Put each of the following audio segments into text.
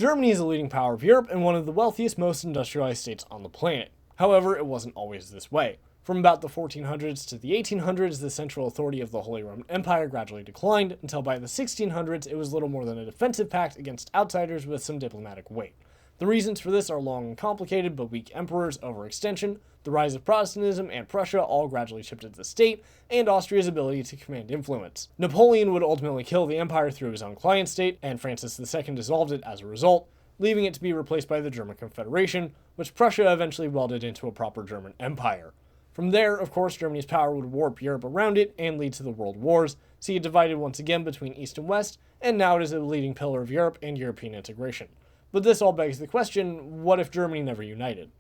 Germany is a leading power of Europe and one of the wealthiest, most industrialized states on the planet. However, it wasn't always this way. From about the 1400s to the 1800s, the central authority of the Holy Roman Empire gradually declined, until by the 1600s it was little more than a defensive pact against outsiders with some diplomatic weight. The reasons for this are long and complicated, but weak emperors, overextension, the rise of Protestantism, and Prussia all gradually chipped at the state, and Austria's ability to command influence. Napoleon would ultimately kill the empire through his own client state, and Francis II dissolved it as a result, leaving it to be replaced by the German Confederation, which Prussia eventually welded into a proper German empire. From there, of course, Germany's power would warp Europe around it and lead to the World Wars, see it divided once again between East and West, and now it is a leading pillar of Europe and European integration. But this all begs the question, what if Germany never united?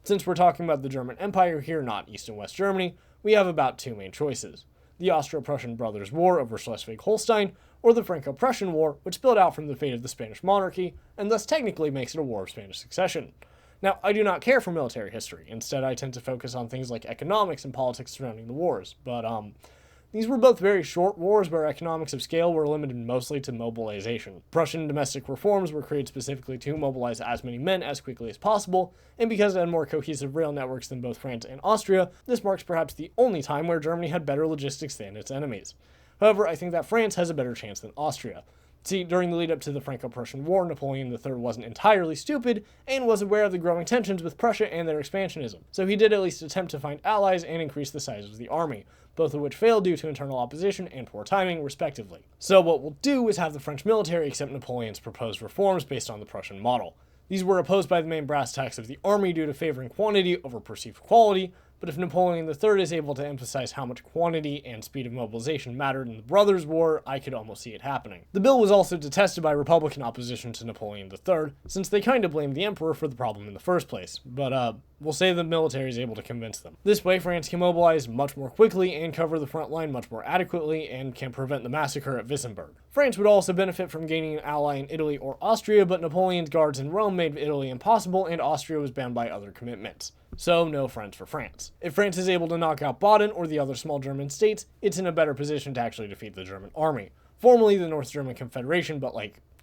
Since we're talking about the German Empire here, not East and West Germany, we have about two main choices. The Austro-Prussian Brothers' War over Schleswig-Holstein, or the Franco-Prussian War, which spilled out from the fate of the Spanish monarchy, and thus technically makes it a war of Spanish succession. Now, I do not care for military history. Instead, I tend to focus on things like economics and politics surrounding the wars. But, these were both very short wars where economics of scale were limited mostly to mobilization. Prussian domestic reforms were created specifically to mobilize as many men as quickly as possible, and because it had more cohesive rail networks than both France and Austria, this marks perhaps the only time where Germany had better logistics than its enemies. However, I think that France has a better chance than Austria. See, during the lead-up to the Franco-Prussian War, Napoleon III wasn't entirely stupid, and was aware of the growing tensions with Prussia and their expansionism, so he did at least attempt to find allies and increase the size of the army, both of which failed due to internal opposition and poor timing, respectively. So what we'll do is have the French military accept Napoleon's proposed reforms based on the Prussian model. These were opposed by the main brass tacks of the army due to favoring quantity over perceived quality, but if Napoleon III is able to emphasize how much quantity and speed of mobilization mattered in the Brothers' War, I could almost see it happening. The bill was also detested by Republican opposition to Napoleon III, since they kinda blamed the emperor for the problem in the first place, but we'll say the military is able to convince them. This way, France can mobilize much more quickly and cover the front line much more adequately, and can prevent the massacre at Wissembourg. France would also benefit from gaining an ally in Italy or Austria, but Napoleon's guards in Rome made Italy impossible, and Austria was bound by other commitments. So, no friends for France. If France is able to knock out Baden or the other small German states, it's in a better position to actually defeat the German army. Formerly the North German Confederation, but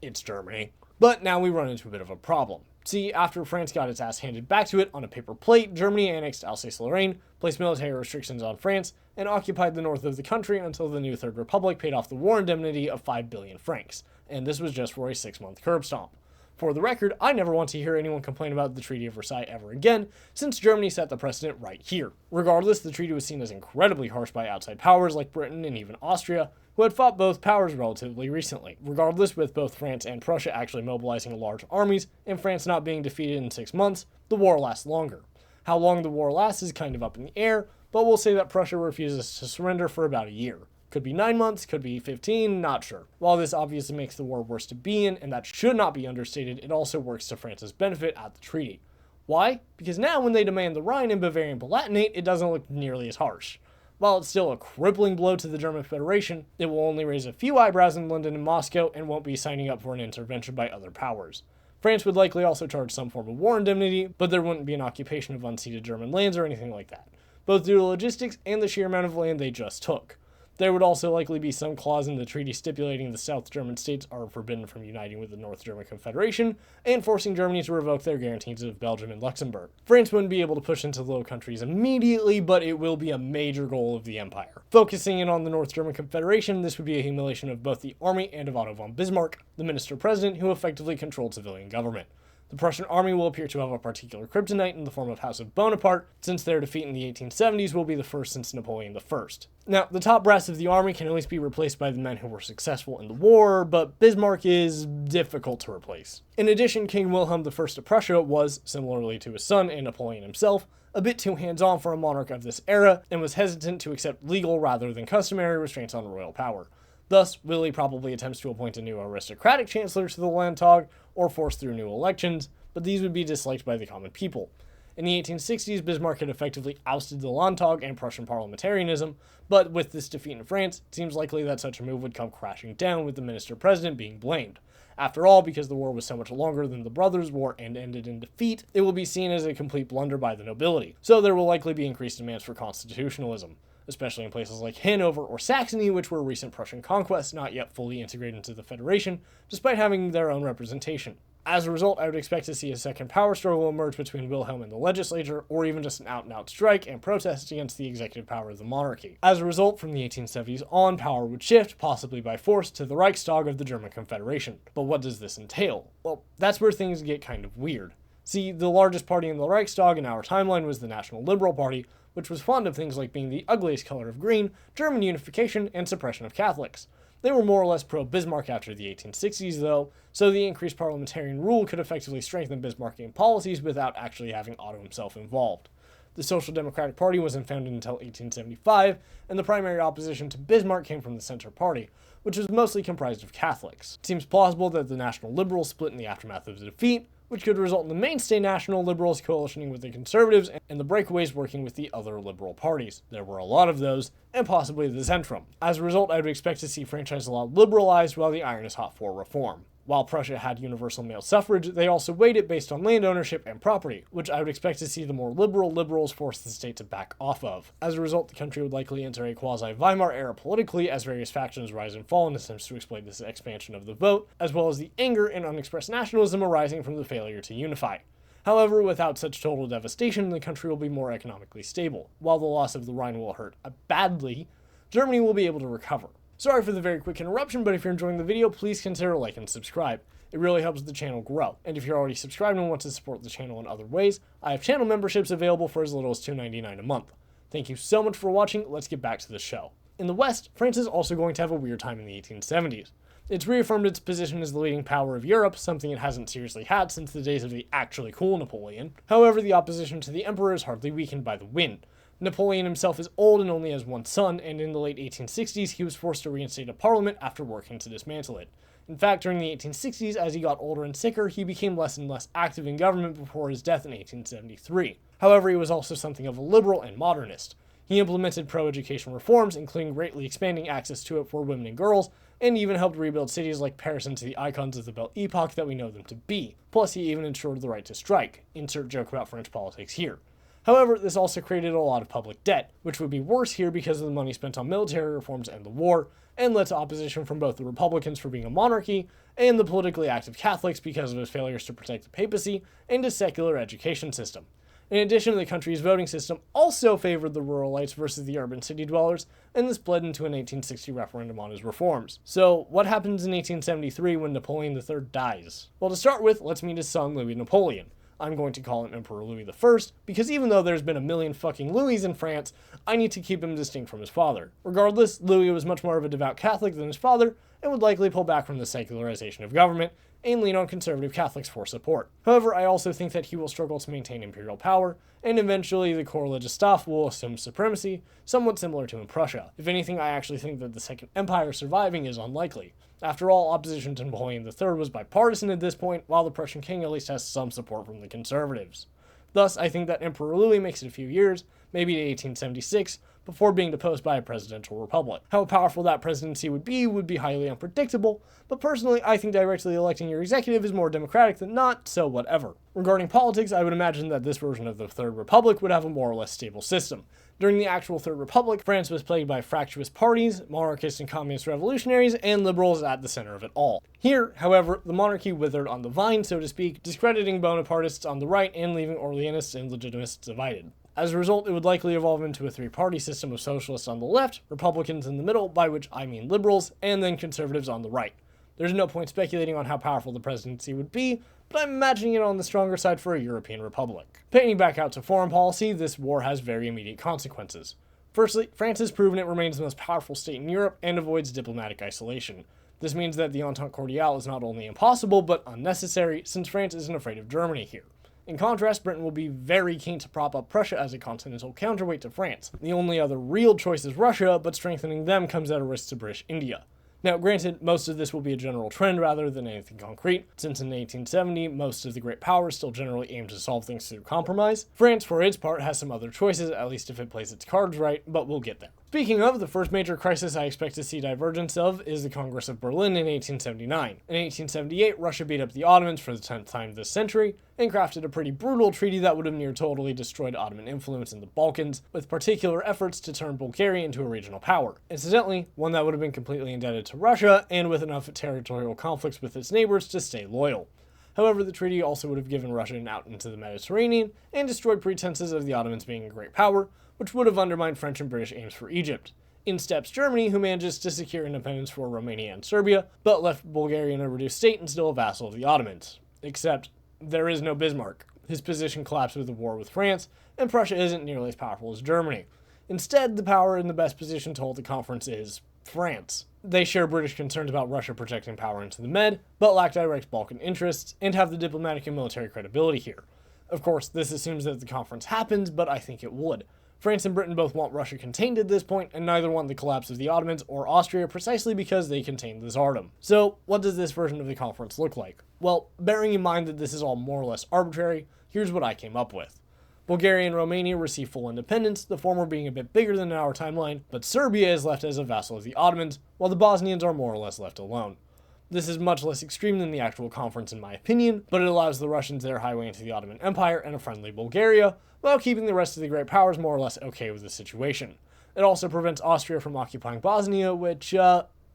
it's Germany. But now we run into a bit of a problem. See, after France got its ass handed back to it on a paper plate, Germany annexed Alsace-Lorraine, placed military restrictions on France, and occupied the north of the country until the new Third Republic paid off the war indemnity of 5 billion francs. And this was just for a 6-month curb stomp. For the record, I never want to hear anyone complain about the Treaty of Versailles ever again, since Germany set the precedent right here. Regardless, the treaty was seen as incredibly harsh by outside powers like Britain and even Austria, who had fought both powers relatively recently. Regardless, with both France and Prussia actually mobilizing large armies, and France not being defeated in 6 months, the war lasts longer. How long the war lasts is kind of up in the air, but we'll say that Prussia refuses to surrender for about a year. Could be 9 months, could be 15, not sure. While this obviously makes the war worse to be in, and that should not be understated, it also works to France's benefit at the treaty. Why? Because now when they demand the Rhine and Bavarian Palatinate, it doesn't look nearly as harsh. While it's still a crippling blow to the German Federation, it will only raise a few eyebrows in London and Moscow and won't be signing up for an intervention by other powers. France would likely also charge some form of war indemnity, but there wouldn't be an occupation of unceded German lands or anything like that, both due to logistics and the sheer amount of land they just took. There would also likely be some clause in the treaty stipulating the South German states are forbidden from uniting with the North German Confederation, and forcing Germany to revoke their guarantees of Belgium and Luxembourg. France wouldn't be able to push into the Low Countries immediately, but it will be a major goal of the empire. Focusing in on the North German Confederation, this would be a humiliation of both the army and of Otto von Bismarck, the minister-president who effectively controlled civilian government. The Prussian army will appear to have a particular kryptonite in the form of House of Bonaparte, since their defeat in the 1870s will be the first since Napoleon I. Now, the top brass of the army can at least be replaced by the men who were successful in the war, but Bismarck is difficult to replace. In addition, King Wilhelm I of Prussia was, similarly to his son and Napoleon himself, a bit too hands-on for a monarch of this era, and was hesitant to accept legal rather than customary restraints on royal power. Thus, Willy probably attempts to appoint a new aristocratic chancellor to the Landtag, or force through new elections, but these would be disliked by the common people. In the 1860s, Bismarck had effectively ousted the Landtag and Prussian parliamentarianism, but with this defeat in France, it seems likely that such a move would come crashing down with the minister-president being blamed. After all, because the war was so much longer than the Brothers' War and ended in defeat, it will be seen as a complete blunder by the nobility, so there will likely be increased demands for constitutionalism, especially in places like Hanover or Saxony, which were recent Prussian conquests not yet fully integrated into the Federation, despite having their own representation. As a result, I would expect to see a second power struggle emerge between Wilhelm and the legislature, or even just an out-and-out strike and protest against the executive power of the monarchy. As a result, from the 1870s on, power would shift, possibly by force, to the Reichstag of the German Confederation. But what does this entail? Well, that's where things get kind of weird. See, the largest party in the Reichstag in our timeline was the National Liberal Party, which was fond of things like being the ugliest color of green, German unification, and suppression of Catholics. They were more or less pro-Bismarck after the 1860s, though, so the increased parliamentarian rule could effectively strengthen Bismarckian policies without actually having Otto himself involved. The Social Democratic Party wasn't founded until 1875, and the primary opposition to Bismarck came from the Centre Party, which was mostly comprised of Catholics. It seems plausible that the National Liberals split in the aftermath of the defeat, which could result in the mainstay National Liberals coalitioning with the Conservatives and the breakaways working with the other liberal parties. There were a lot of those, and possibly the Zentrum. As a result, I would expect to see franchise law liberalized while the iron is hot for reform. While Prussia had universal male suffrage, they also weighed it based on land ownership and property, which I would expect to see the more liberal liberals force the state to back off of. As a result, the country would likely enter a quasi-Weimar era politically as various factions rise and fall in attempts to exploit this expansion of the vote, as well as the anger and unexpressed nationalism arising from the failure to unify. However, without such total devastation, the country will be more economically stable. While the loss of the Rhine will hurt badly, Germany will be able to recover. Sorry for the very quick interruption, but if you're enjoying the video, please consider like and subscribe. It really helps the channel grow. And if you're already subscribed and want to support the channel in other ways, I have channel memberships available for as little as $2.99 a month. Thank you so much for watching. Let's get back to the show. In the West, France is also going to have a weird time in the 1870s. It's reaffirmed its position as the leading power of Europe, something it hasn't seriously had since the days of the actually cool Napoleon. However, the opposition to the emperor is hardly weakened by the win. Napoleon himself is old and only has one son, and in the late 1860s he was forced to reinstate a parliament after working to dismantle it. In fact, during the 1860s, as he got older and sicker, he became less and less active in government before his death in 1873. However, he was also something of a liberal and modernist. He implemented pro-education reforms, including greatly expanding access to it for women and girls, and even helped rebuild cities like Paris into the icons of the Belle Epoque that we know them to be. Plus, he even ensured the right to strike. Insert joke about French politics here. However, this also created a lot of public debt, which would be worse here because of the money spent on military reforms and the war, and led to opposition from both the Republicans for being a monarchy and the politically active Catholics because of his failures to protect the papacy and his secular education system. In addition, the country's voting system also favored the ruralites versus the urban city dwellers, and this bled into an 1860 referendum on his reforms. So, what happens in 1873 when Napoleon III dies? Well, to start with, let's meet his son, Louis Napoleon. I'm going to call him Emperor Louis I, because even though there's been a million fucking Louis in France, I need to keep him distinct from his father. Regardless, Louis was much more of a devout Catholic than his father, and would likely pull back from the secularization of government, and lean on conservative Catholics for support. However, I also think that he will struggle to maintain imperial power, and eventually the core religious staff will assume supremacy, somewhat similar to in Prussia. If anything, I actually think that the Second Empire surviving is unlikely. After all, opposition to Napoleon III was bipartisan at this point, while the Prussian king at least has some support from the conservatives. Thus, I think that Emperor Louis makes it a few years, maybe to 1876, before being deposed by a presidential republic. How powerful that presidency would be highly unpredictable, but personally, I think directly electing your executive is more democratic than not, so whatever. Regarding politics, I would imagine that this version of the Third Republic would have a more or less stable system. During the actual Third Republic, France was plagued by fractious parties, monarchists and communist revolutionaries, and liberals at the center of it all. Here, however, the monarchy withered on the vine, so to speak, discrediting Bonapartists on the right and leaving Orleanists and Legitimists divided. As a result, it would likely evolve into a three-party system of socialists on the left, Republicans in the middle, by which I mean liberals, and then conservatives on the right. There's no point speculating on how powerful the presidency would be, but I'm imagining it on the stronger side for a European republic. Panning back out to foreign policy, this war has very immediate consequences. Firstly, France has proven it remains the most powerful state in Europe and avoids diplomatic isolation. This means that the Entente Cordiale is not only impossible, but unnecessary, since France isn't afraid of Germany here. In contrast, Britain will be very keen to prop up Prussia as a continental counterweight to France. The only other real choice is Russia, but strengthening them comes at a risk to British India. Now, granted, most of this will be a general trend rather than anything concrete, since in 1870, most of the great powers still generally aim to solve things through compromise. France, for its part, has some other choices, at least if it plays its cards right, but we'll get there. Speaking of, the first major crisis I expect to see divergence of is the Congress of Berlin in 1879. In 1878, Russia beat up the Ottomans for the 10th time this century, and crafted a pretty brutal treaty that would have near totally destroyed Ottoman influence in the Balkans, with particular efforts to turn Bulgaria into a regional power. Incidentally, one that would have been completely indebted to Russia, and with enough territorial conflicts with its neighbors to stay loyal. However, the treaty also would have given Russia an out into the Mediterranean and destroyed pretenses of the Ottomans being a great power, which would have undermined French and British aims for Egypt. In steps Germany, who manages to secure independence for Romania and Serbia, but left Bulgaria in a reduced state and still a vassal of the Ottomans. Except, there is no Bismarck. His position collapsed with the war with France, and Prussia isn't nearly as powerful as Germany. Instead, the power in the best position to hold the conference is France. They share British concerns about Russia projecting power into the Med, but lack direct Balkan interests, and have the diplomatic and military credibility here. Of course, this assumes that the conference happens, but I think it would. France and Britain both want Russia contained at this point, and neither want the collapse of the Ottomans or Austria precisely because they contain the Tsardom. So, what does this version of the conference look like? Well, bearing in mind that this is all more or less arbitrary, here's what I came up with. Bulgaria and Romania receive full independence, the former being a bit bigger than our timeline, but Serbia is left as a vassal of the Ottomans, while the Bosnians are more or less left alone. This is much less extreme than the actual conference in my opinion, but it allows the Russians their highway into the Ottoman Empire and a friendly Bulgaria, while keeping the rest of the great powers more or less okay with the situation. It also prevents Austria from occupying Bosnia, which,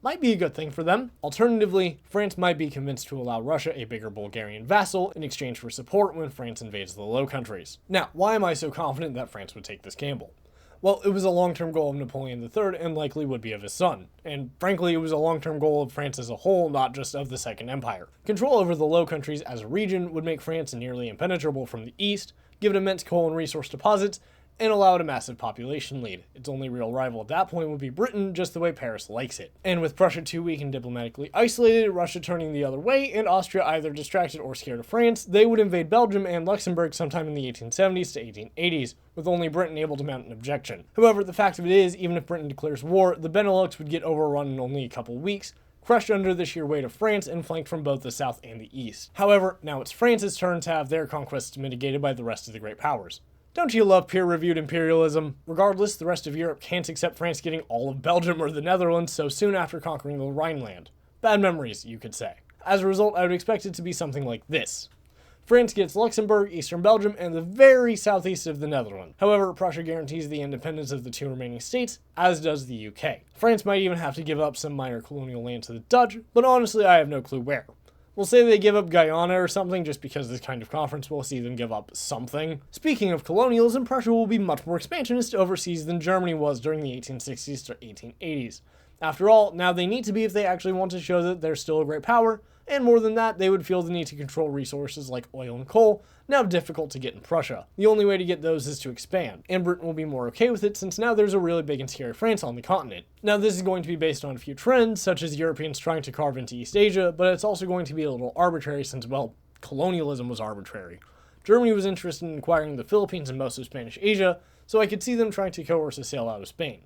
might be a good thing for them. Alternatively, France might be convinced to allow Russia a bigger Bulgarian vassal in exchange for support when France invades the Low Countries. Now, why am I so confident that France would take this gamble? Well, it was a long-term goal of Napoleon III and likely would be of his son. And frankly, it was a long-term goal of France as a whole, not just of the Second Empire. Control over the Low Countries as a region would make France nearly impenetrable from the east, give it immense coal and resource deposits, and allow it a massive population lead. Its only real rival at that point would be Britain, just the way Paris likes it. And with Prussia too weak and diplomatically isolated, Russia turning the other way, and Austria either distracted or scared of France, they would invade Belgium and Luxembourg sometime in the 1870s to 1880s, with only Britain able to mount an objection. However, the fact of it is, even if Britain declares war, the Benelux would get overrun in only a couple weeks, crushed under the sheer weight of France and flanked from both the south and the east. However, now it's France's turn to have their conquests mitigated by the rest of the great powers. Don't you love peer-reviewed imperialism? Regardless, the rest of Europe can't accept France getting all of Belgium or the Netherlands so soon after conquering the Rhineland. Bad memories, you could say. As a result, I would expect it to be something like this. France gets Luxembourg, eastern Belgium, and the very southeast of the Netherlands. However, Prussia guarantees the independence of the two remaining states, as does the UK. France might even have to give up some minor colonial land to the Dutch, but honestly I have no clue where. We'll say they give up Guyana or something just because this kind of conference will see them give up something. Speaking of colonialism, Prussia will be much more expansionist overseas than Germany was during the 1860s to 1880s. After all, now they need to be if they actually want to show that they're still a great power, and more than that, they would feel the need to control resources like oil and coal, now difficult to get in Prussia. The only way to get those is to expand, and Britain will be more okay with it since now there's a really big and scary France on the continent. Now this is going to be based on a few trends, such as Europeans trying to carve into East Asia, but it's also going to be a little arbitrary since, well, colonialism was arbitrary. Germany was interested in acquiring the Philippines and most of Spanish Asia, so I could see them trying to coerce a sale out of Spain.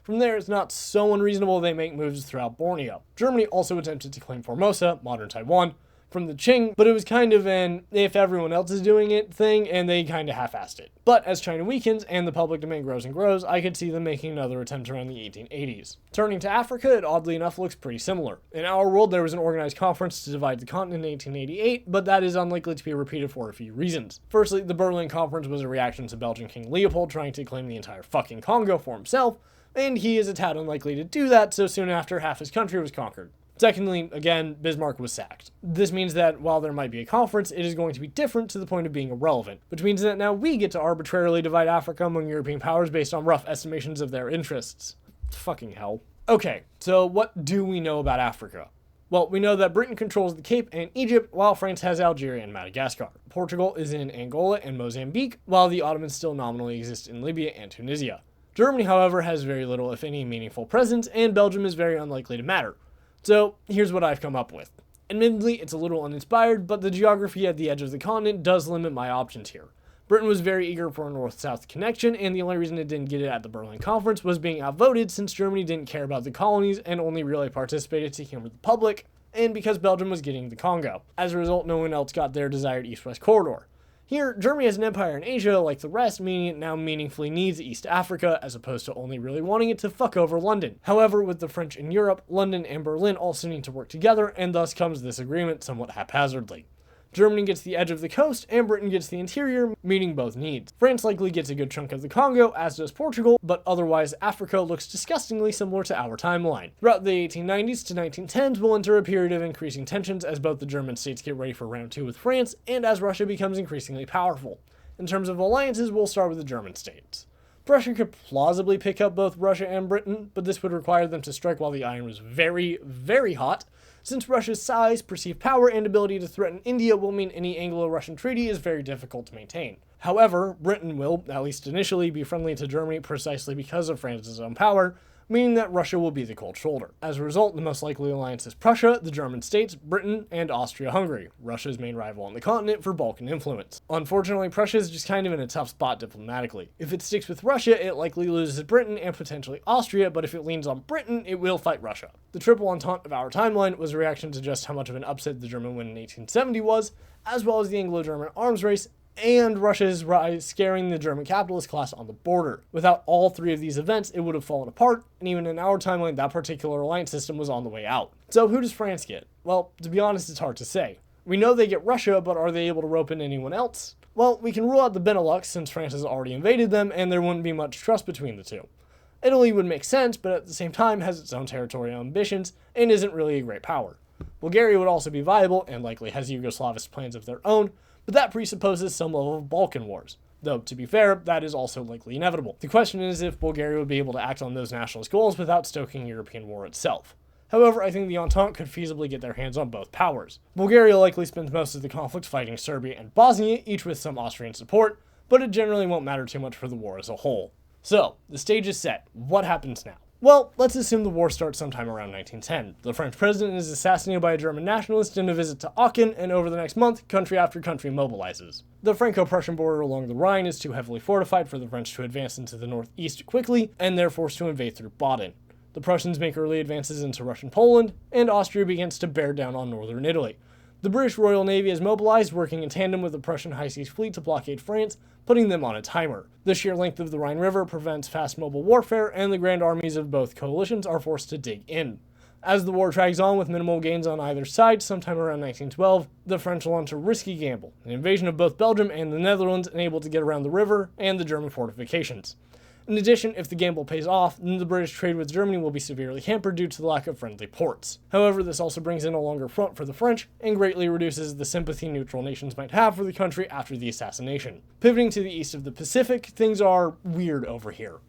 From there, it's not so unreasonable they make moves throughout Borneo. Germany also attempted to claim Formosa, modern Taiwan, from the Qing, but it was kind of an if everyone else is doing it thing, and they kind of half-assed it. But as China weakens and the public domain grows and grows, I could see them making another attempt around the 1880s. Turning to Africa, it oddly enough looks pretty similar. In our world, there was an organized conference to divide the continent in 1888, but that is unlikely to be repeated for a few reasons. Firstly, the Berlin Conference was a reaction to Belgian King Leopold trying to claim the entire fucking Congo for himself, and he is a tad unlikely to do that so soon after half his country was conquered. Secondly, again, Bismarck was sacked. This means that while there might be a conference, it is going to be different to the point of being irrelevant, which means that now we get to arbitrarily divide Africa among European powers based on rough estimations of their interests. Fucking hell. Okay, so what do we know about Africa? Well, we know that Britain controls the Cape and Egypt, while France has Algeria and Madagascar. Portugal is in Angola and Mozambique, while the Ottomans still nominally exist in Libya and Tunisia. Germany, however, has very little, if any, meaningful presence, and Belgium is very unlikely to matter. So, here's what I've come up with. Admittedly, it's a little uninspired, but the geography at the edge of the continent does limit my options here. Britain was very eager for a north-south connection, and the only reason it didn't get it at the Berlin Conference was being outvoted since Germany didn't care about the colonies and only really participated to humor the public, and because Belgium was getting the Congo. As a result, no one else got their desired east-west corridor. Here, Germany has an empire in Asia like the rest, meaning it now meaningfully needs East Africa, as opposed to only really wanting it to fuck over London. However, with the French in Europe, London and Berlin also need to work together, and thus comes this agreement somewhat haphazardly. Germany gets the edge of the coast, and Britain gets the interior, meeting both needs. France likely gets a good chunk of the Congo, as does Portugal, but otherwise Africa looks disgustingly similar to our timeline. Throughout the 1890s to 1910s, we'll enter a period of increasing tensions as both the German states get ready for round 2 with France, and as Russia becomes increasingly powerful. In terms of alliances, we'll start with the German states. Prussia could plausibly pick up both Russia and Britain, but this would require them to strike while the iron was very, very hot, since Russia's size, perceived power, and ability to threaten India will mean any Anglo-Russian treaty is very difficult to maintain. However, Britain will, at least initially, be friendly to Germany precisely because of France's own power, meaning that Russia will be the cold shoulder. As a result, the most likely alliance is Prussia, the German states, Britain, and Austria-Hungary, Russia's main rival on the continent for Balkan influence. Unfortunately, Prussia is just kind of in a tough spot diplomatically. If it sticks with Russia, it likely loses Britain and potentially Austria, but if it leans on Britain, it will fight Russia. The Triple Entente of our timeline was a reaction to just how much of an upset the German win in 1870 was, as well as the Anglo-German arms race, and Russia's rise scaring the German capitalist class on the border. Without all three of these events, it would have fallen apart, and even in our timeline, that particular alliance system was on the way out. So who does France get? Well, to be honest, it's hard to say. We know they get Russia, but are they able to rope in anyone else? Well, we can rule out the Benelux since France has already invaded them, and there wouldn't be much trust between the two. Italy would make sense, but at the same time has its own territorial ambitions, and isn't really a great power. Bulgaria would also be viable, and likely has Yugoslavist plans of their own, but that presupposes some level of Balkan wars. Though, to be fair, that is also likely inevitable. The question is if Bulgaria would be able to act on those nationalist goals without stoking European war itself. However, I think the Entente could feasibly get their hands on both powers. Bulgaria likely spends most of the conflict fighting Serbia and Bosnia, each with some Austrian support, but it generally won't matter too much for the war as a whole. So, the stage is set. What happens now? Well, let's assume the war starts sometime around 1910. The French president is assassinated by a German nationalist in a visit to Aachen, and over the next month, country after country mobilizes. The Franco-Prussian border along the Rhine is too heavily fortified for the French to advance into the northeast quickly, and they're forced to invade through Baden. The Prussians make early advances into Russian Poland, and Austria begins to bear down on northern Italy. The British Royal Navy is mobilized, working in tandem with the Prussian High Seas Fleet to blockade France, putting them on a timer. The sheer length of the Rhine River prevents fast mobile warfare, and the grand armies of both coalitions are forced to dig in. As the war drags on with minimal gains on either side, sometime around 1912, the French launch a risky gamble, an invasion of both Belgium and the Netherlands, unable to get around the river and the German fortifications. In addition, if the gamble pays off, then the British trade with Germany will be severely hampered due to the lack of friendly ports. However, this also brings in a longer front for the French, and greatly reduces the sympathy neutral nations might have for the country after the assassination. Pivoting to the east of the Pacific, things are weird over here.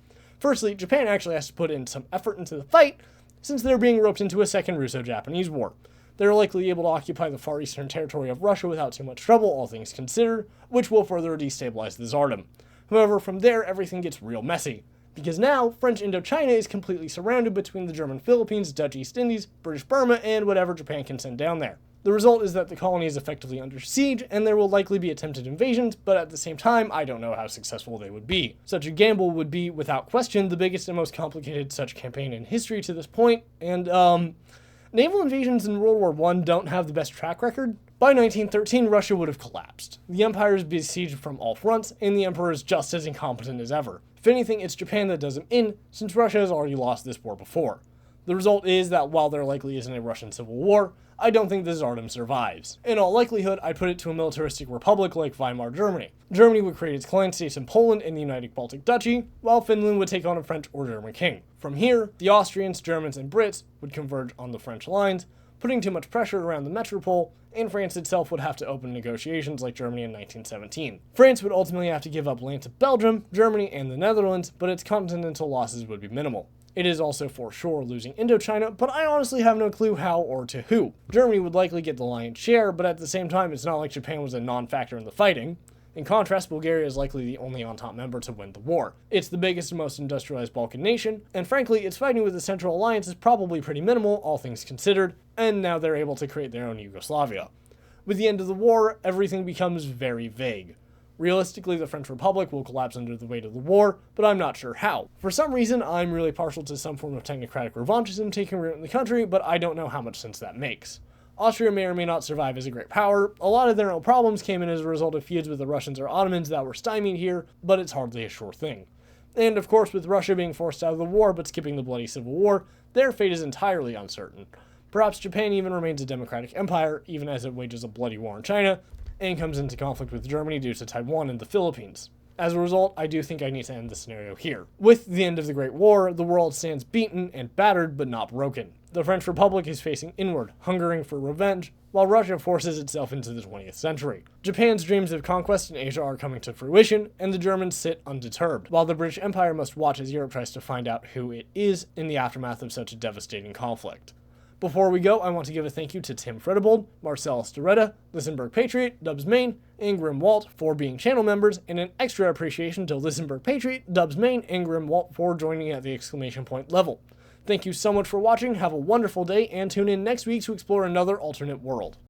Firstly, Japan actually has to put in some effort into the fight, since they're being roped into a second Russo-Japanese war. They're likely able to occupy the far eastern territory of Russia without too much trouble, all things considered, which will further destabilize the Tsardom. However, from there, everything gets real messy, because now French Indochina is completely surrounded between the German Philippines, Dutch East Indies, British Burma, and whatever Japan can send down there. The result is that the colony is effectively under siege, and there will likely be attempted invasions, but at the same time, I don't know how successful they would be. Such a gamble would be, without question, the biggest and most complicated such campaign in history to this point, and, naval invasions in World War I don't have the best track record. By 1913, Russia would have collapsed. The empire is besieged from all fronts, and the emperor is just as incompetent as ever. If anything, it's Japan that does him in, since Russia has already lost this war before. The result is that while there likely isn't a Russian civil war, I don't think the Tsardom survives. In all likelihood, I'd put it to a militaristic republic like Weimar Germany. Germany would create its client states in Poland and the United Baltic Duchy, while Finland would take on a French or German king. From here, the Austrians, Germans, and Brits would converge on the French lines, putting too much pressure around the metropole, and France itself would have to open negotiations like Germany in 1917. France would ultimately have to give up land to Belgium, Germany, and the Netherlands, but its continental losses would be minimal. It is also for sure losing Indochina, but I honestly have no clue how or to who. Germany would likely get the lion's share, but at the same time, it's not like Japan was a non-factor in the fighting. In contrast, Bulgaria is likely the only Entente member to win the war. It's the biggest and most industrialized Balkan nation, and frankly, its fighting with the Central Alliance is probably pretty minimal, all things considered, and now they're able to create their own Yugoslavia. With the end of the war, everything becomes very vague. Realistically, the French Republic will collapse under the weight of the war, but I'm not sure how. For some reason, I'm really partial to some form of technocratic revanchism taking root in the country, but I don't know how much sense that makes. Austria may or may not survive as a great power. A lot of their own problems came in as a result of feuds with the Russians or Ottomans that were stymied here, but it's hardly a sure thing. And of course, with Russia being forced out of the war but skipping the bloody civil war, their fate is entirely uncertain. Perhaps Japan even remains a democratic empire, even as it wages a bloody war in China, and comes into conflict with Germany due to Taiwan and the Philippines. As a result, I do think I need to end the scenario here. With the end of the Great War, the world stands beaten and battered but not broken. The French Republic is facing inward, hungering for revenge, while Russia forces itself into the 20th century. Japan's dreams of conquest in Asia are coming to fruition, and the Germans sit undeterred, while the British Empire must watch as Europe tries to find out who it is in the aftermath of such a devastating conflict. Before we go, I want to give a thank you to Tim Fredibold, Marcel Storetta, Listenberg Patriot, Dubs Main, and Grim Walt for being channel members, and an extra appreciation to Listenberg Patriot, Dubs Main, and Grim Walt for joining at the exclamation point level. Thank you so much for watching, have a wonderful day, and tune in next week to explore another alternate world.